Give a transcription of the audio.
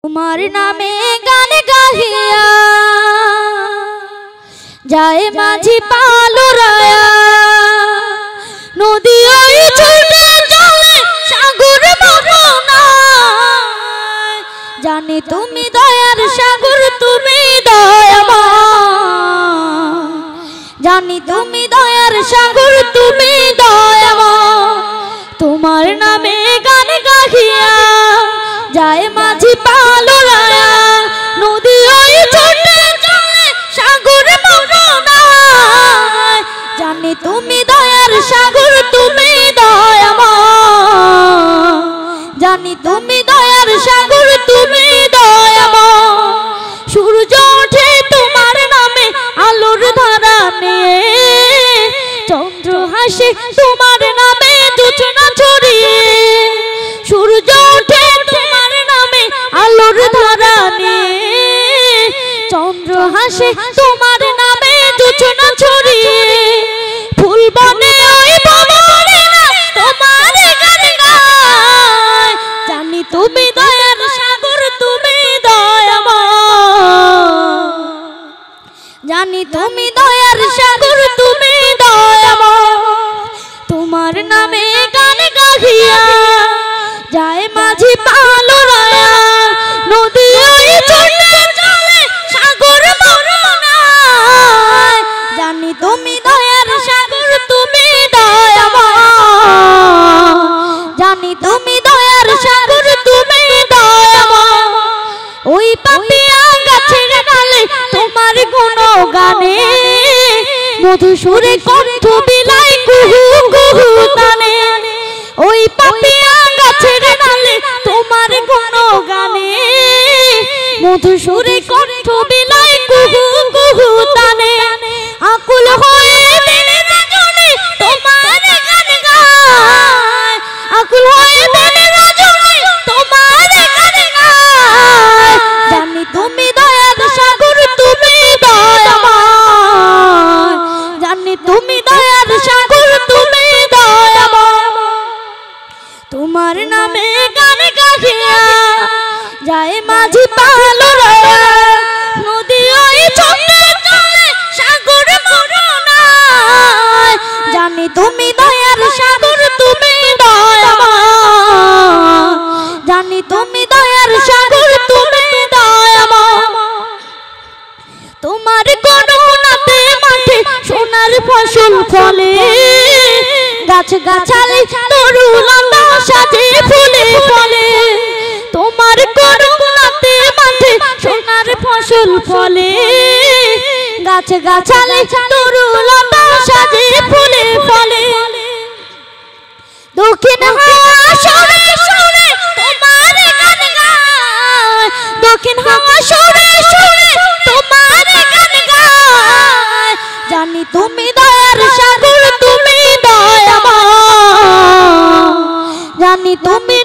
তোমার নামে গান গাহিয়া যায় মাঝি পালুরায়া নদী ওই ছুটে চলে সাগর মোহনায় জানি তুমি দয়ার সাগর তুমি দয়াময় জানি তুমি দয়ার সাগর তুমি দয়াময় তোমার নামে গান গাহিয়া যায় মাঝি পালুরায়া নদী ওই ছুটে চলে সাগর মোহনায় জানি তুমি দয়ার সাগর তুমি দয়াময় জানি তুমি দয়ার সাগর তুমি দয়াময় সূর্য ওঠে তোমার নামে আলোর ধারা নিয়ে চন্দ্র হাসে তোমার নামে জোছনা ছড়িয়ে সূর্য ওঠে তোমার নামে আলোর ধারা নিয়ে চন্দ্র হাসে তোমার নামে জোছনা ছড়িয়ে ফুল বনে ওই ভ্রমরেরা তোমার গান গায় জানি তুমি দয়ার সাগর তুমি দয়াময় জানি তুমি দয়ার সাগর তুমি দয়াময় তোমার নামে গান গাহিয়া যায় মাঝি পালুরায়া নদী ওই ছুটে চলে সাগর মোহনায় জানি তুমি দয়ার সাগর তুমি দয়াময় জানি তুমি দয়ার সাগর তুমি দয়াময় ওই পাপিয়া গাছের ডালে তোমার গুণগানে মধু সুরে কণ্ঠ বিলাই কুহু কুহু তানে ওই পাপিয়া গাছের ডালে তোমার গুণগানে মধু সুরে কণ্ঠ বিলাই কুহু কুহু তানে আকুল হয়ে দিনে রাজনে তোমার গান গায় আকুল হয়ে দিনে রাজনে তোমার গান গায় জানি তুমি দয়ার সাগর তুমি দয়াময় জানি তুমি দয়ার সাগর তুমি দয়াময় তোমার নামে গান গাহিয়া যায় মাঝি পালুরায়া নদী ওই ছুটে চলে সাগর মোহনায় জানি তুমি দয়ার সাগর তুমি দয়াময় জানি তুমি দয়ার সাগর তুমি দয়াময় তোমার করুণাতে মাঠে সোনার ফসল ফলে গাছ গাছালি তরুলতা সাজে ফুলে ফলে তোমার করুণাতে মাঠে সোনার ফসল ফলে গাছ গাছালি তরুলতা সাজে ফুলে ফলে দক্ষিণ হাওয়া সরে সরে তোমার গান গায় দক্ষিণ হাওয়া সরে সরে তোমার গান গায় জানি তুমি দয়ার সাগর তুমি দয়াময় জানি তুমি